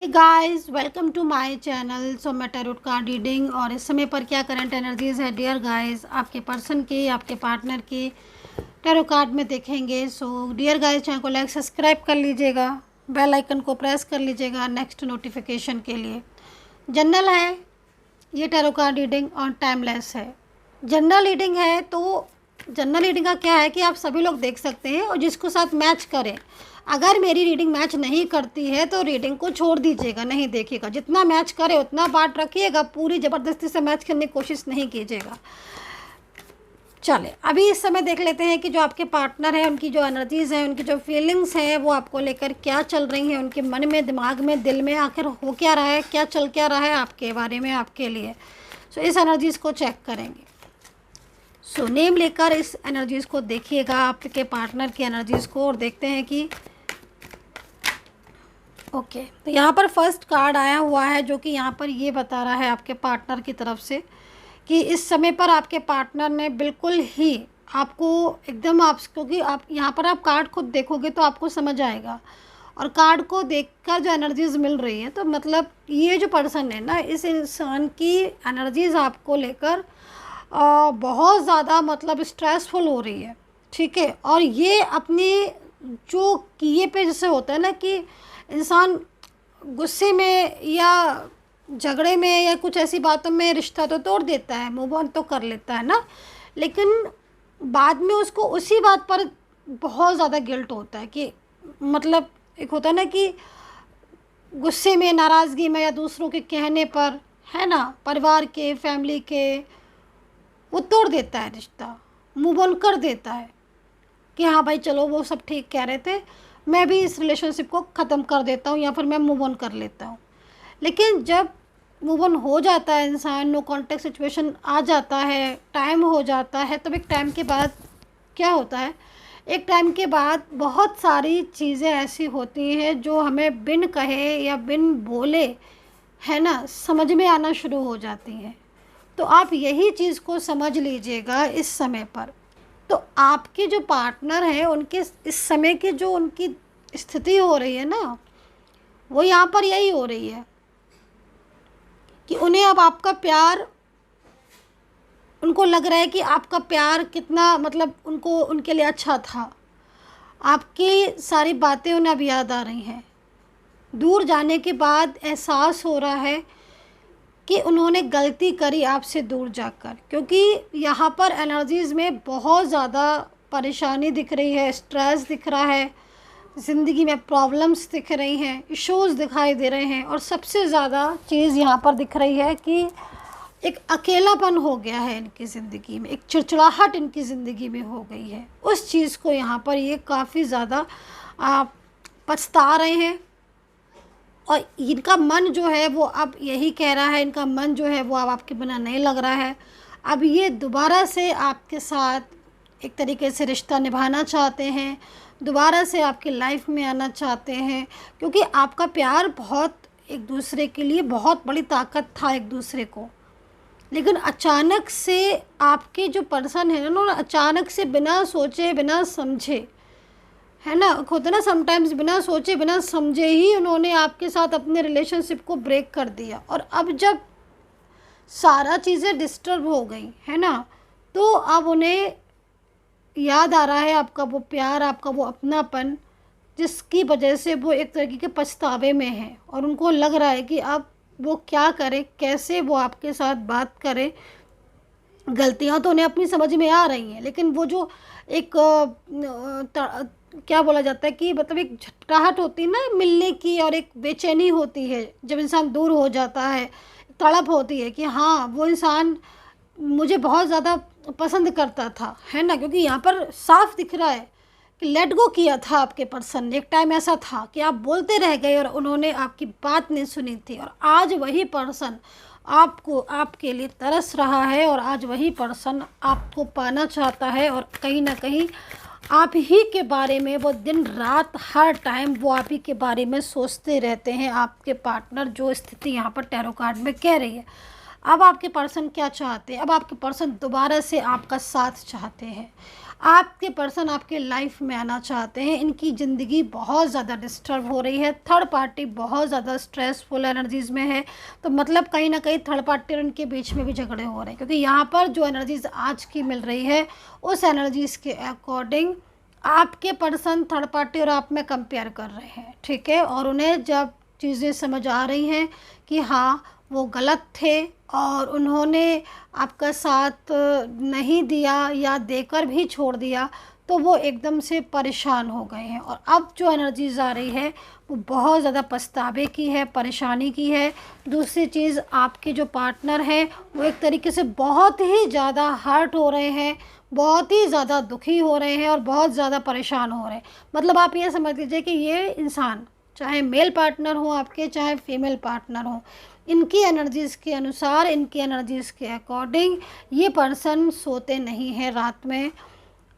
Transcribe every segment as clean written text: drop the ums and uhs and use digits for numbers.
Guys welcome to my channel. So मैं tarot card reading और इस समय पर क्या करंट एनर्जीज है डियर गाइस आपके पर्सन की, आपके पार्टनर की टैरो कार्ड में देखेंगे। सो डियर गाइस चैनल को लाइक सब्सक्राइब कर लीजिएगा, बेल आइकन को प्रेस कर लीजिएगा नेक्स्ट नोटिफिकेशन के लिए। जनरल है ये टैरो कार्ड रीडिंग और टाइमलेस है। जनरल रीडिंग है तो जनरल रीडिंग का क्या है कि आप सभी लोग देख सकते हैं और जिसको साथ मैच करें। अगर मेरी रीडिंग मैच नहीं करती है तो रीडिंग को छोड़ दीजिएगा, नहीं देखिएगा। जितना मैच करे उतना पार्ट रखिएगा, पूरी ज़बरदस्ती से मैच करने की कोशिश नहीं कीजिएगा। चले अभी इस समय देख लेते हैं कि जो आपके पार्टनर हैं उनकी जो एनर्जीज़ हैं, उनकी जो फीलिंग्स हैं वो आपको लेकर क्या चल रही हैं, उनके मन में, दिमाग में, दिल में आखिर हो क्या रहा है, क्या चल क्या रहा है आपके बारे में, आपके लिए। सो इस एनर्जीज़ को चेक करेंगे। सो नेम लेकर इस एनर्जीज़ को देखिएगा, आपके पार्टनर की एनर्जीज़ को, और देखते हैं कि ओके तो यहाँ पर फर्स्ट कार्ड आया हुआ है जो कि यहाँ पर ये बता रहा है आपके पार्टनर की तरफ से कि इस समय पर आपके पार्टनर ने बिल्कुल ही आपको एकदम आप, क्योंकि आप यहाँ पर आप कार्ड खुद देखोगे तो आपको समझ आएगा। और कार्ड को देखकर जो एनर्जीज़ मिल रही है तो मतलब ये जो पर्सन है ना, इस इंसान की एनर्जीज़ आपको लेकर बहुत ज़्यादा मतलब स्ट्रेसफुल हो रही है, ठीक है। और ये अपने जो किए पे जैसे होता है ना कि इंसान गुस्से में या झगड़े में या कुछ ऐसी बातों में रिश्ता तो तोड़ देता है, मूव ऑन तो कर लेता है ना, लेकिन बाद में उसको उसी बात पर बहुत ज़्यादा गिल्ट होता है कि मतलब एक होता है ना कि गुस्से में, नाराज़गी में या दूसरों के कहने पर, है ना, परिवार के, फैमिली के, वो तोड़ देता है रिश्ता, मूव ऑन कर देता है कि हाँ भाई चलो वो सब ठीक कह रहे थे, मैं भी इस रिलेशनशिप को ख़त्म कर देता हूँ या फिर मैं मूव ऑन कर लेता हूँ। लेकिन जब मूव ऑन हो जाता है इंसान, नो कॉन्टेक्ट सिचुएशन आ जाता है, टाइम हो जाता है, तब एक टाइम के बाद क्या होता है, एक टाइम के बाद बहुत सारी चीज़ें ऐसी होती हैं जो हमें बिन कहे या बिन बोले, है ना, समझ में आना शुरू हो जाती हैं। तो आप यही चीज़ को समझ लीजिएगा इस समय पर। तो आपके जो पार्टनर हैं उनके इस समय की जो उनकी स्थिति हो रही है ना, वो यहाँ पर यही हो रही है कि उन्हें अब आपका प्यार, उनको लग रहा है कि आपका प्यार कितना मतलब उनको, उनके लिए अच्छा था। आपकी सारी बातें उन्हें अब याद आ रही हैं। दूर जाने के बाद एहसास हो रहा है कि उन्होंने गलती करी आपसे दूर जाकर, क्योंकि यहाँ पर एनर्जीज़ में बहुत ज़्यादा परेशानी दिख रही है, स्ट्रेस दिख रहा है, ज़िंदगी में प्रॉब्लम्स दिख रही हैं, इश्यूज़ दिखाई दे रहे हैं, और सबसे ज़्यादा चीज़ यहाँ पर दिख रही है कि एक अकेलापन हो गया है इनकी ज़िंदगी में, एक चिड़चिड़ाहट इनकी ज़िंदगी में हो गई है। उस चीज़ को यहाँ पर ये काफ़ी ज़्यादा पछता रहे हैं। और इनका मन जो है वो अब यही कह रहा है, इनका मन जो है वो अब आपके बिना नहीं लग रहा है। अब ये दोबारा से आपके साथ एक तरीके से रिश्ता निभाना चाहते हैं, दोबारा से आपकी लाइफ में आना चाहते हैं, क्योंकि आपका प्यार बहुत एक दूसरे के लिए बहुत बड़ी ताकत था एक दूसरे को। लेकिन अचानक से आपके जो पर्सन है ना, उन्होंने अचानक से बिना सोचे बिना समझे, है ना, होता ना समटाइम्स, बिना सोचे बिना समझे ही उन्होंने आपके साथ अपने रिलेशनशिप को ब्रेक कर दिया। और अब जब सारा चीज़ें डिस्टर्ब हो गई है ना, तो अब उन्हें याद आ रहा है आपका वो प्यार, आपका वो अपनापन, जिसकी वजह से वो एक तरीके के पछतावे में है। और उनको लग रहा है कि अब वो क्या करे, कैसे वो आपके साथ बात करे। गलतियाँ तो उन्हें अपनी समझ में आ रही हैं, लेकिन वो जो एक क्या बोला जाता है कि मतलब एक झटपटाहट होती है ना मिलने की, और एक बेचैनी होती है जब इंसान दूर हो जाता है, तड़प होती है कि हाँ वो इंसान मुझे बहुत ज़्यादा पसंद करता था, है ना। क्योंकि यहाँ पर साफ दिख रहा है कि लेट गो किया था आपके पर्सन ने। एक टाइम ऐसा था कि आप बोलते रह गए और उन्होंने आपकी बात नहीं सुनी थी, और आज वही पर्सन आपको, आपके लिए तरस रहा है, और आज वही पर्सन आपको पाना चाहता है। और कहीं ना कहीं आप ही के बारे में वो दिन रात हर टाइम वो आप ही के बारे में सोचते रहते हैं आपके पार्टनर, जो स्थिति यहाँ पर टैरो कार्ड में कह रही है। अब आपके पर्सन क्या चाहते हैं, अब आपके पर्सन दोबारा से आपका साथ चाहते हैं। आपके पर्सन आपके लाइफ में आना चाहते हैं, इनकी ज़िंदगी बहुत ज़्यादा डिस्टर्ब हो रही है, थर्ड पार्टी बहुत ज़्यादा स्ट्रेसफुल एनर्जीज़ में है, तो मतलब कहीं ना कहीं थर्ड पार्टी और इनके बीच में भी झगड़े हो रहे हैं, क्योंकि यहाँ पर जो एनर्जीज़ आज की मिल रही है उस एनर्जीज़ के अकॉर्डिंग आपके पर्सन थर्ड पार्टी और आप में कंपेयर कर रहे हैं, ठीक है। और उन्हें जब चीज़ें समझ आ रही हैं कि हाँ वो गलत थे और उन्होंने आपका साथ नहीं दिया या देकर भी छोड़ दिया, तो वो एकदम से परेशान हो गए हैं। और अब जो एनर्जीज़ आ रही है वो बहुत ज़्यादा पछतावे की है, परेशानी की है। दूसरी चीज़, आपके जो पार्टनर हैं वो एक तरीके से बहुत ही ज़्यादा हर्ट हो रहे हैं, बहुत ही ज़्यादा दुखी हो रहे हैं और बहुत ज़्यादा परेशान हो रहे हैं। मतलब आप ये समझ लीजिए कि ये इंसान, चाहे मेल पार्टनर हो आपके, चाहे फीमेल पार्टनर हो, इनकी एनर्जीज़ के अनुसार, इनकी एनर्जीज़ के अकॉर्डिंग ये पर्सन सोते नहीं हैं रात में,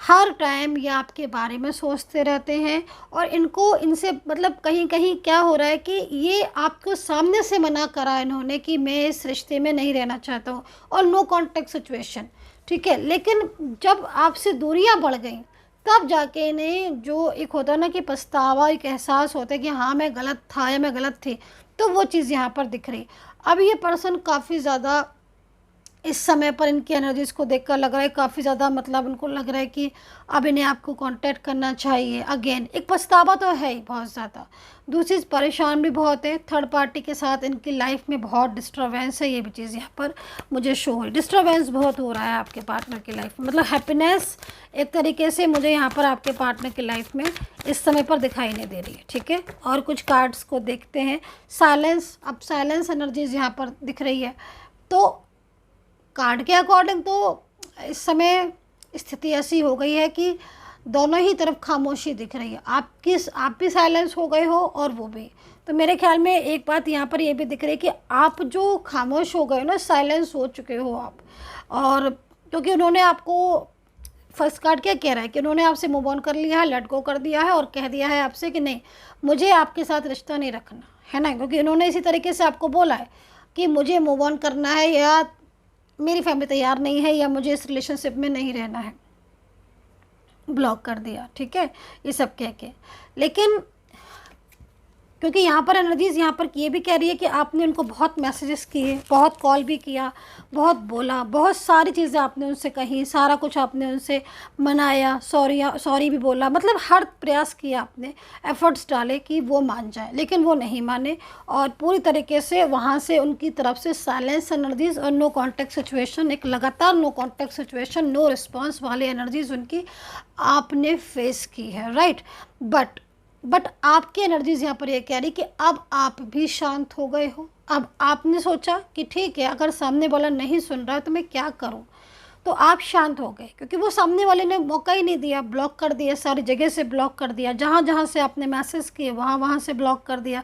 हर टाइम ये आपके बारे में सोचते रहते हैं। और इनको इनसे मतलब कहीं कहीं क्या हो रहा है कि ये आपको सामने से मना करा इन्होंने कि मैं इस रिश्ते में नहीं रहना चाहता हूँ, और नो कॉन्टेक्ट सिचुएशन, ठीक है। लेकिन जब आपसे दूरियां बढ़ गई तब जाके इन्हें जो एक होता है ना कि पछतावा, एक एहसास होता है कि हाँ मैं गलत था या मैं गलत थी, तो वो चीज़ यहाँ पर दिख रही। अब ये पर्सन काफ़ी ज़्यादा इस समय पर इनकी एनर्जीज़ को देखकर लग रहा है काफ़ी ज़्यादा, मतलब उनको लग रहा है कि अब इन्हें आपको कांटेक्ट करना चाहिए। अगेन एक पछतावा तो है ही बहुत ज़्यादा, दूसरी परेशान भी बहुत है, थर्ड पार्टी के साथ इनकी लाइफ में बहुत डिस्टर्बेंस है। ये भी चीज़ यहाँ पर मुझे शो हुई, डिस्टर्बेंस बहुत हो रहा है आपके पार्टनर की लाइफ में, मतलब हैप्पीनेस एक तरीके से मुझे यहाँ पर आपके पार्टनर की लाइफ में इस समय पर दिखाई नहीं दे रही है, ठीक है। और कुछ कार्ड्स को देखते हैं, साइलेंस, अब साइलेंस एनर्जीज यहाँ पर दिख रही है। तो कार्ड के अकॉर्डिंग तो इस समय स्थिति ऐसी हो गई है कि दोनों ही तरफ खामोशी दिख रही है, आप भी साइलेंस हो गए हो और वो भी। तो मेरे ख्याल में एक बात यहाँ पर ये भी दिख रही है कि आप जो खामोश हो गए हो ना, साइलेंस हो चुके हो आप। और क्योंकि उन्होंने आपको, फर्स्ट कार्ड क्या कह रहा है कि उन्होंने आपसे मूव ऑन कर लिया है, लेट गो कर दिया है और कह दिया है आपसे कि नहीं मुझे आपके साथ रिश्ता नहीं रखना है ना, क्योंकि उन्होंने इसी तरीके से आपको बोला है कि मुझे मूव ऑन करना है, या मेरी फैमिली तैयार नहीं है, या मुझे इस रिलेशनशिप में नहीं रहना है, ब्लॉक कर दिया, ठीक है, ये सब कह के। लेकिन क्योंकि यहाँ पर एनर्जीज़ यहाँ पर ये भी कह रही है कि आपने उनको बहुत मैसेजेस किए, बहुत कॉल भी किया, बहुत बोला, बहुत सारी चीज़ें आपने उनसे कही, सारा कुछ आपने उनसे मनाया, सॉरी भी बोला, मतलब हर प्रयास किया आपने, एफर्ट्स डाले कि वो मान जाए, लेकिन वो नहीं माने। और पूरी तरीके से वहाँ से उनकी तरफ से साइलेंस एनर्जीज़ और नो कॉन्टैक्ट सिचुएशन, एक लगातार no contact situation, no response वाली एनर्जीज़ उनकी आपने फेस की है, राइट। बट आपकी एनर्जीज़ यहाँ पर ये कह रही कि अब आप भी शांत हो गए हो। अब आपने सोचा कि ठीक है, अगर सामने वाला नहीं सुन रहा है तो मैं क्या करूँ, तो आप शांत हो गए, क्योंकि वो सामने वाले ने मौका ही नहीं दिया, ब्लॉक कर दिया, सारी जगह से ब्लॉक कर दिया, जहाँ जहाँ से आपने मैसेज किए वहाँ से ब्लॉक कर दिया।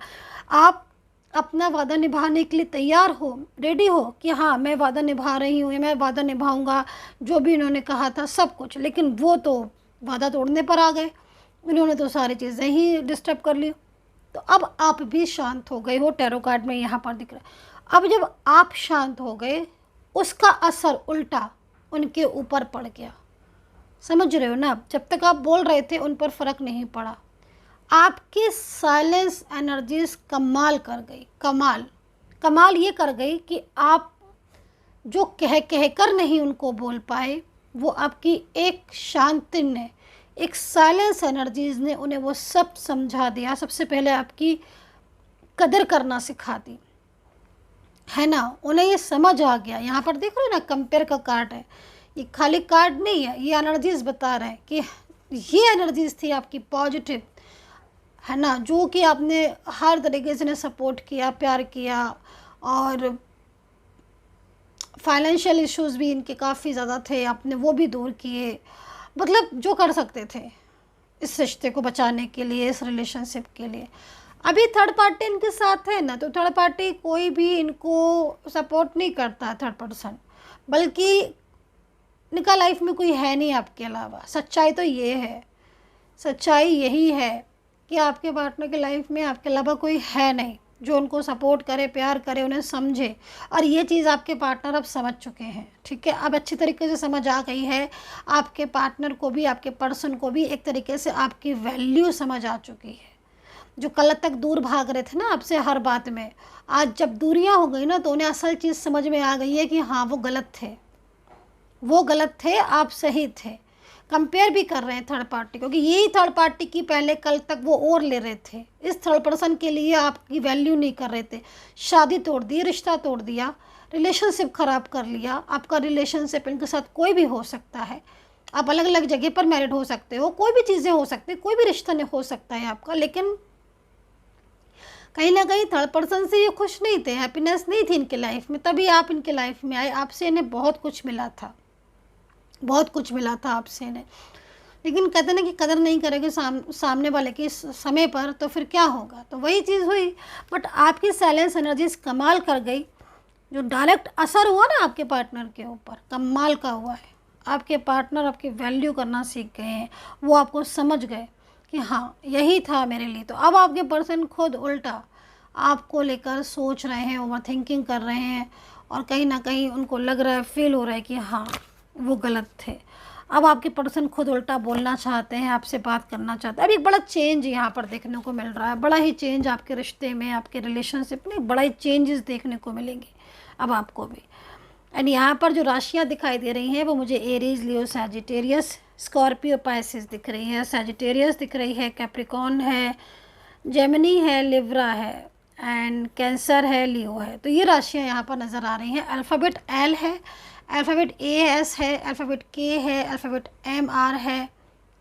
आप अपना वादा निभाने के लिए तैयार हो, रेडी हो कि हाँ मैं वादा निभा रही हूँ, मैं वादा निभाऊँगा, जो भी उन्होंने कहा था सब कुछ। लेकिन वो तो वादा तोड़ने पर आ गए, उन्होंने तो सारी चीज़ें ही डिस्टर्ब कर ली। तो अब आप भी शांत हो गए हो, टैरो कार्ड में यहाँ पर दिख रहा है। अब जब आप शांत हो गए, उसका असर उल्टा उनके ऊपर पड़ गया, समझ रहे हो ना। जब तक आप बोल रहे थे उन पर फ़र्क नहीं पड़ा, आपकी साइलेंस एनर्जीज कमाल कर गई, कमाल ये कर गई कि आप जो कह कर नहीं उनको बोल पाए, वो आपकी एक शांति ने, एक साइलेंस एनर्जीज़ ने उन्हें वो सब समझा दिया। सबसे पहले आपकी कदर करना सिखा दी, है ना। उन्हें ये समझ आ गया। यहाँ पर देख रहे हो ना, कंपेयर का कार्ड है, ये खाली कार्ड नहीं है, ये एनर्जीज़ बता रहे हैं कि ये एनर्जीज़ थी आपकी पॉजिटिव, है ना, जो कि आपने हर तरीके से सपोर्ट किया, प्यार किया। और फाइनेंशियल इश्यूज़ भी इनके काफ़ी ज़्यादा थे, आपने वो भी दूर किए, मतलब जो कर सकते थे इस रिश्ते को बचाने के लिए, इस रिलेशनशिप के लिए। अभी थर्ड पार्टी इनके साथ है ना, तो थर्ड पार्टी कोई भी इनको सपोर्ट नहीं करता, थर्ड पर्सन, बल्कि इनका लाइफ में कोई है नहीं आपके अलावा। सच्चाई तो ये है, सच्चाई यही है कि आपके पार्टनर की लाइफ में आपके अलावा कोई है नहीं, जो उनको सपोर्ट करे, प्यार करे, उन्हें समझे। और ये चीज़ आपके पार्टनर अब समझ चुके हैं, ठीक है। अब अच्छी तरीके से समझ आ गई है, आपके पार्टनर को भी, आपके पर्सन को भी एक तरीके से आपकी वैल्यू समझ आ चुकी है। जो कल तक दूर भाग रहे थे ना आपसे हर बात में, आज जब दूरियां हो गई ना तो उन्हें असल चीज़ समझ में आ गई है कि हाँ वो गलत थे, वो गलत थे, आप सही थे। कंपेयर भी कर रहे हैं थर्ड पार्टी, क्योंकि यही थर्ड पार्टी की पहले कल तक वो और ले रहे थे। इस थर्ड पर्सन के लिए आपकी वैल्यू नहीं कर रहे थे, शादी तोड़ दी, रिश्ता तोड़ दिया, रिलेशनशिप ख़राब कर लिया। आपका रिलेशनशिप इनके साथ कोई भी हो सकता है, आप अलग अलग जगह पर मैरिड हो सकते हो, कोई भी चीज़ें हो सकती है, कोई भी रिश्ता नहीं हो सकता है आपका। लेकिन कहीं ना कहीं थर्ड पर्सन से ये खुश नहीं थे, हैप्पीनेस नहीं थी इनके लाइफ में, तभी आप इनके लाइफ में आए। आपसे इन्हें बहुत कुछ मिला था, बहुत कुछ मिला था आपसे इन्हें। लेकिन कहते ना कि कदर नहीं करेंगे सामने वाले के समय पर, तो फिर क्या होगा। तो वही चीज़ हुई। बट आपकी साइलेंस एनर्जीज कमाल कर गई। जो डायरेक्ट असर हुआ ना आपके पार्टनर के ऊपर, कमाल का हुआ है। आपके पार्टनर आपकी वैल्यू करना सीख गए हैं, वो आपको समझ गए कि हाँ यही था मेरे लिए। तो अब आपके पर्सन खुद उल्टा आपको लेकर सोच रहे हैं, ओवर थिंकिंग कर रहे हैं, और कहीं ना कहीं उनको लग रहा है, फील हो रहा है कि हाँ वो गलत थे। अब आपके पर्सन खुद उल्टा बोलना चाहते हैं, आपसे बात करना चाहते हैं। अब एक बड़ा चेंज यहाँ पर देखने को मिल रहा है, बड़ा ही चेंज आपके रिश्ते में, आपके रिलेशनशिप में बड़ा ही चेंजेस देखने को मिलेंगे अब आपको भी। एंड यहाँ पर जो राशियाँ दिखाई दे रही हैं वो मुझे एरीज, लियो, सैजिटेरियस, स्कॉर्पियो, पाइसेस दिख रही है। सैजिटेरियस दिख रही है, कैप्रिकॉन है, जेमिनी है, लिब्रा है, एंड कैंसर है, लियो है। तो ये राशियाँ यहाँ पर नज़र आ रही हैं। अल्फ़ाबेट एल है, अल्फ़ाबेट ए एस है, अल्फ़ाबेट के है, अल्फ़ाबेट एम आर है,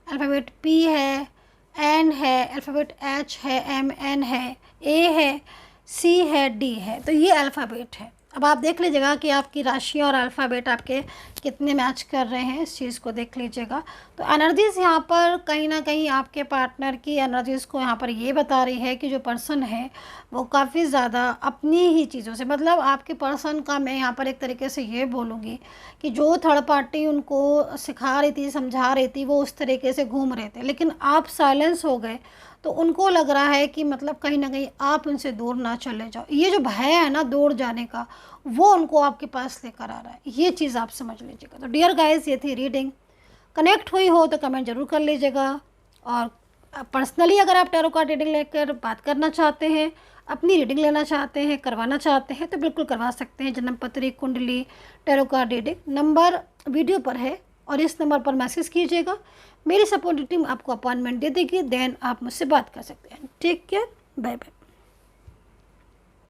अल्फ़ाबेट पी है, एन है, अल्फ़ाबेट एच है, एम एन है, ए है, सी है, डी है। तो ये अल्फ़ाबेट है। अब आप देख लीजिएगा कि आपकी राशि और अल्फ़ाबेट आपके कितने मैच कर रहे हैं, इस चीज़ को देख लीजिएगा। तो एनर्जीज़ यहाँ पर कहीं ना कहीं आपके पार्टनर की एनर्जीज़ को यहाँ पर ये बता रही है कि जो पर्सन है वो काफ़ी ज़्यादा अपनी ही चीज़ों से, मतलब आपके पर्सन का मैं यहाँ पर एक तरीके से ये बोलूँगी कि जो थर्ड पार्टी उनको सिखा रही थी, समझा रही थी, वो उस तरीके से घूम रहे थे। लेकिन आप साइलेंस हो गए तो उनको लग रहा है कि मतलब कहीं ना कहीं आप उनसे दूर ना चले जाओ। ये जो भय है ना दूर जाने का, वो उनको आपके पास लेकर आ रहा है। ये चीज़ आप समझ लीजिएगा। तो डियर गाइस, ये थी रीडिंग। कनेक्ट हुई हो तो कमेंट जरूर कर लीजिएगा। और पर्सनली अगर आप टैरो कार्ड रीडिंग लेकर बात करना चाहते हैं, अपनी रीडिंग लेना चाहते हैं, करवाना चाहते हैं, तो बिल्कुल करवा सकते हैं। जन्म पत्री, कुंडली, tarot card reading. Number video पर है और इस नंबर पर मैसेज कीजिएगा। मेरी सपोर्टिव टीम आपको अपॉइंटमेंट दे देगी, देन आप मुझसे बात कर सकते हैं। Take care, bye bye.